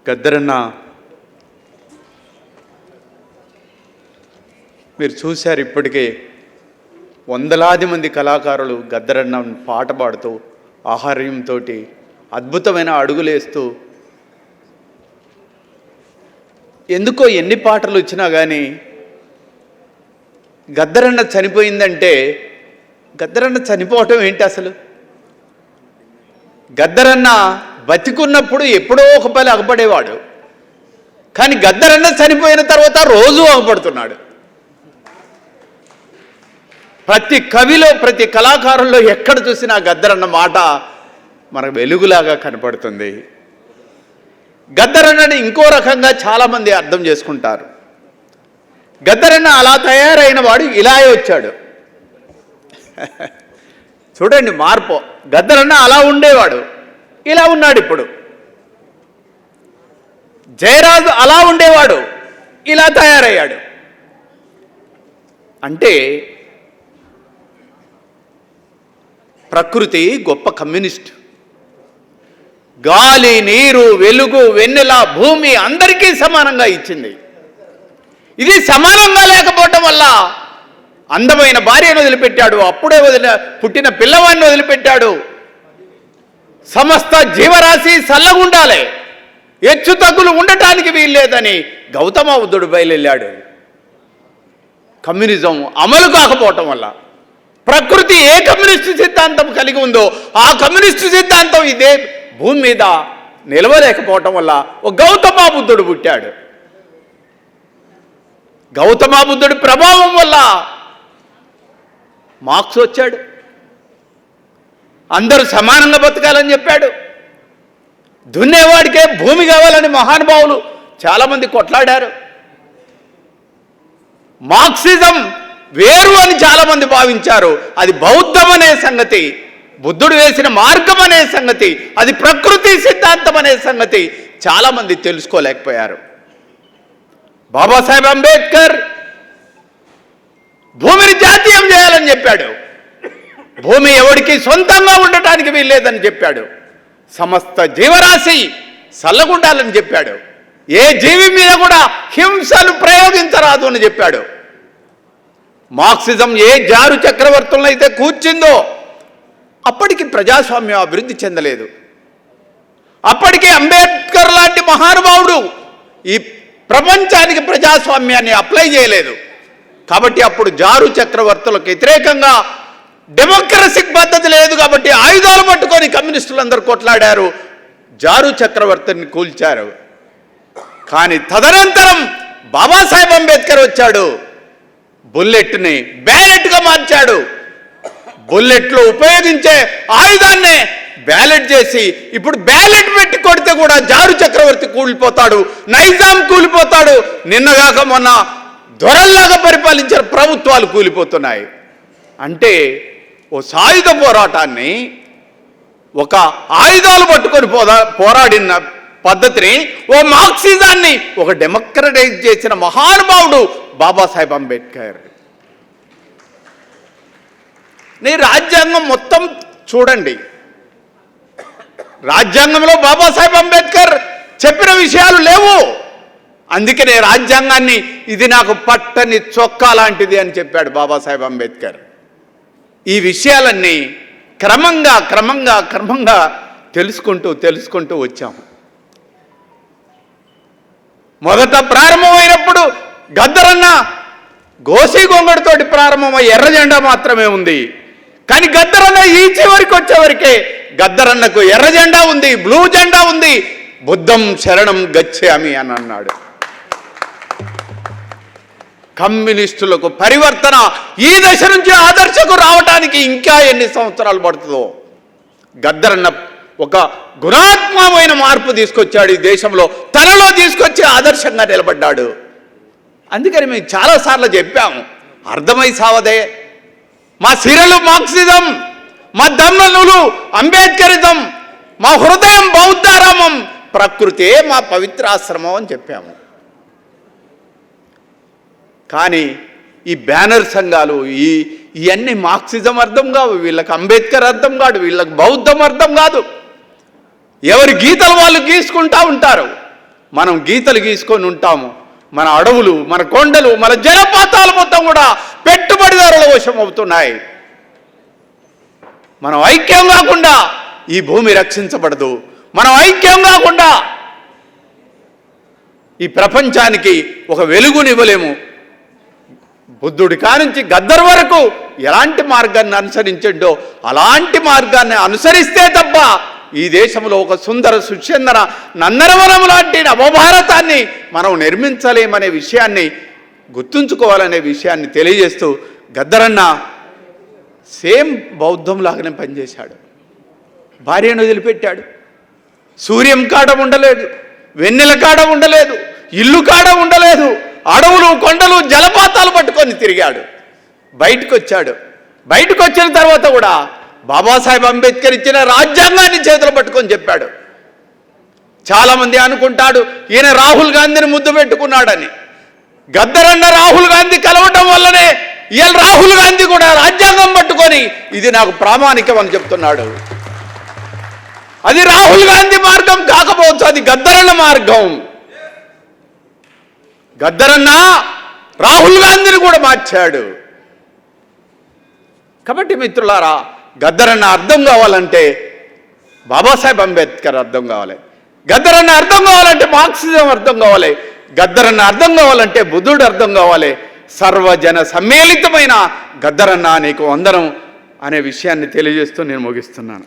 గద్దరన్న మీరు చూశారు, ఇప్పటికే వందలాది మంది కళాకారులు గద్దరన్న పాట పాడుతూ ఆహార్యంతో అద్భుతమైన అడుగులేస్తూ, ఎందుకో ఎన్ని పాటలు వచ్చినా కానీ గద్దరన్న చనిపోయిందంటే గద్దరన్న చనిపోవటం ఏంటి అసలు? గద్దరన్న బతికున్నప్పుడు ఎప్పుడో ఒక పని అగపడేవాడు, కానీ గద్దరన్న చనిపోయిన తర్వాత రోజు అగపడుతున్నాడు. ప్రతి కవిలో, ప్రతి కళాకారుల్లో ఎక్కడ చూసినా గద్దరన్న మాట మనకు వెలుగులాగా కనపడుతుంది. గద్దరన్నని ఇంకో రకంగా చాలామంది అర్థం చేసుకుంటారు. గద్దరన్న అలా తయారైన వాడు ఇలాగే వచ్చాడు. చూడండి మార్పు. గద్దరన్న అలా ఉండేవాడు, ఇలా ఉన్నాడు ఇప్పుడు. జయరాజు అలా ఉండేవాడు, ఇలా తయారయ్యాడు. అంటే ప్రకృతి గొప్ప కమ్యూనిస్ట్. గాలి, నీరు, వెలుగు, వెన్నెల, భూమి అందరికీ సమానంగా ఇచ్చింది. ఇది సమానంగా లేకపోవటం వల్ల అందమైన భార్యను వదిలిపెట్టాడు, అప్పుడే పుట్టిన పిల్లవాడిని వదిలిపెట్టాడు. సమస్త జీవరాశి చల్లగుండాలి, హెచ్చు తగ్గులు ఉండటానికి వీల్లేదని గౌతమ బుద్ధుడు బయలుదేరాడు. కమ్యూనిజం అమలు కాకపోవటం వల్ల ప్రకృతి ఏ కమ్యూనిస్టు సిద్ధాంతం కలిగి ఉందో ఆ కమ్యూనిస్టు సిద్ధాంతం ఇదే భూమి మీద నిలవలేకపోవటం వల్ల ఒక గౌతమ బుద్ధుడు పుట్టాడు. గౌతమ బుద్ధుడి ప్రభావం వల్ల మార్క్స్ వచ్చాడు. అందరూ సమానంగా బతకాలని చెప్పాడు. దున్నేవాడికే భూమి కావాలని మహానుభావులు చాలామంది కొట్లాడారు. మార్క్సిజం వేరు అని చాలామంది భావించారు. అది బౌద్ధం అనే సంగతి, బుద్ధుడు వేసిన మార్గం అనే సంగతి, అది ప్రకృతి సిద్ధాంతం అనే సంగతి చాలామంది తెలుసుకోలేకపోయారు. బాబాసాహెబ్ అంబేద్కర్ భూమిని జాతీయం చేయాలని చెప్పాడు. భూమి ఎవరికి సొంతంగా ఉండటానికి వీల్లేదని చెప్పాడు. సమస్త జీవరాశి చల్లగుండాలని చెప్పాడు. ఏ జీవి మీద కూడా హింసను ప్రయోగించరాదు అని చెప్పాడు. మార్క్సిజం ఏ జారు చక్రవర్తులను అయితే కూర్చిందో అప్పటికి ప్రజాస్వామ్యం అభివృద్ధి చెందలేదు. అప్పటికే అంబేద్కర్ లాంటి మహానుభావుడు ఈ ప్రపంచానికి ప్రజాస్వామ్యాన్ని అప్లై చేయలేదు. కాబట్టి అప్పుడు జారు చక్రవర్తులకు వ్యతిరేకంగా డెమోక్రసిక్ పద్ధతి లేదు కాబట్టి ఆయుధాలు పట్టుకొని కమ్యూనిస్టులందరూ కొట్లాడారు, జారు చక్రవర్తిని కూల్చారు. కానీ తదనంతరం బాబాసాహెబ్ అంబేద్కర్ వచ్చాడు, బుల్లెట్ని బ్యాలెట్గా మార్చాడు. బుల్లెట్లు ఉపయోగించే ఆయుధాన్ని బ్యాలెట్ చేసి ఇప్పుడు బ్యాలెట్ పెట్టి కొడితే కూడా జారు చక్రవర్తి కూలిపోతాడు, నైజాం కూలిపోతాడు. నిన్నగాక మొన్న దొరల్లాగా పరిపాలించిన ప్రభుత్వాలు కూలిపోతున్నాయి. అంటే ఓ సాయుధ పోరాటాన్ని, ఒక ఆయుధాలు పట్టుకొని పోరాడిన పద్ధతిని, ఓ మార్క్సిజాన్ని ఒక డెమోక్రటైజ్ చేసిన మహానుభావుడు బాబాసాహెబ్ అంబేద్కర్. నీ రాజ్యాంగం మొత్తం చూడండి. రాజ్యాంగంలో బాబాసాహెబ్ అంబేద్కర్ చెప్పిన విషయాలు లేవు. అందుకనే రాజ్యాంగాన్ని ఇది నాకు పట్టని చొక్కా లాంటిది అని చెప్పాడు బాబాసాహెబ్ అంబేద్కర్. ఈ విషయాలన్నీ క్రమంగా క్రమంగా క్రమంగా తెలుసుకుంటూ వచ్చాము. మొదట ప్రారంభమైనప్పుడు గద్దరన్న గోసి గొంగడితోటి ప్రారంభమై ఎర్ర జెండా మాత్రమే ఉంది. కానీ గద్దరన్న ఈ చివరికి వచ్చేవరకే గద్దరన్నకు ఎర్ర జెండా ఉంది, బ్లూ జెండా ఉంది. బుద్ధం శరణం గచ్చామి అని అన్నాడు. కమ్యూనిస్టులకు పరివర్తన ఈ దశ నుంచి ఆదర్శకు రావటానికి ఇంకా ఎన్ని సంవత్సరాలు పడుతుందో. గద్దరన్న ఒక గుణాత్మకమైన మార్పు తీసుకొచ్చాడు ఈ దేశంలో, తనలో తీసుకొచ్చి ఆదర్శంగా నిలబడ్డాడు. అందుకని మేము చాలాసార్లు చెప్పాము, అర్థమై సావదే. మా సిరలు మార్క్సిజం, మా దమ్మనులు అంబేద్కరిజం, మా హృదయం బౌద్ధారామం, ప్రకృతే మా పవిత్రాశ్రమం అని చెప్పాము. కానీ ఈ బ్యానర్ సంఘాలు ఇవన్నీ మార్క్సిజం అర్థం కావు, వీళ్ళకి అంబేద్కర్ అర్థం కాదు, వీళ్ళకి బౌద్ధం అర్థం కాదు. ఎవరి గీతలు వాళ్ళు గీసుకుంటూ ఉంటారు. మనం గీతలు గీసుకొని ఉంటాము. మన అడవులు, మన కొండలు, మన జలపాతాలు మొత్తం కూడా పెట్టుబడిదారుల వశం అవుతున్నాయి. మనం ఐక్యం కాకుండా ఈ భూమి రక్షించబడదు. మనం ఐక్యం కాకుండా ఈ ప్రపంచానికి ఒక వెలుగునివ్వలేము. బుద్ధుడి కానుంచి గద్దర్ వరకు ఎలాంటి మార్గాన్ని అనుసరించిండో అలాంటి మార్గాన్ని అనుసరిస్తే తప్ప ఈ దేశంలో ఒక సుందర సుచందర నందనవనం లాంటి నవభారతాన్ని మనం నిర్మించలేమనే విషయాన్ని గుర్తుంచుకోవాలనే విషయాన్ని తెలియజేస్తూ, గద్దరన్న సేమ్ బౌద్ధంలాగానే పనిచేశాడు. భార్యను వదిలిపెట్టాడు. సూర్యం కాడ ఉండలేదు, వెన్నెల కాడ ఉండలేదు, ఇల్లు కాడ ఉండలేదు. అడవులు, కొండలు, జలపాతాలు పట్టుకొని తిరిగాడు. బయటకు వచ్చాడు. బయటకు వచ్చిన తర్వాత కూడా బాబాసాహెబ్ అంబేద్కర్ ఇచ్చిన రాజ్యాంగాన్ని చేతులు పట్టుకొని చెప్పాడు. చాలామంది అనుకుంటాడు ఈయన రాహుల్ గాంధీని ముద్దు పెట్టుకున్నాడని. గద్దరన్న రాహుల్ గాంధీ కలవటం వల్లనే ఇవాళ రాహుల్ గాంధీ కూడా రాజ్యాంగం పట్టుకొని ఇది నాకు ప్రామాణికం అని చెప్తున్నాడు. అది రాహుల్ గాంధీ మార్గం కాకపోవచ్చు, అది గద్దరన్న మార్గం. గద్దరన్న రాహుల్ గాంధీని కూడా మార్చాడు. కాబట్టి మిత్రులారా, గద్దరన్న అర్థం కావాలంటే బాబాసాహెబ్ అంబేద్కర్ అర్థం కావాలి. గద్దరన్న అర్థం కావాలంటే మార్క్సిజం అర్థం కావాలి. గద్దరన్న అర్థం కావాలంటే బుద్ధుడు అర్థం కావాలి. సర్వజన సమ్మేళితమైన గద్దరన్న నీకు వందనం అనే విషయాన్ని తెలియజేస్తూ నేను ముగిస్తున్నాను.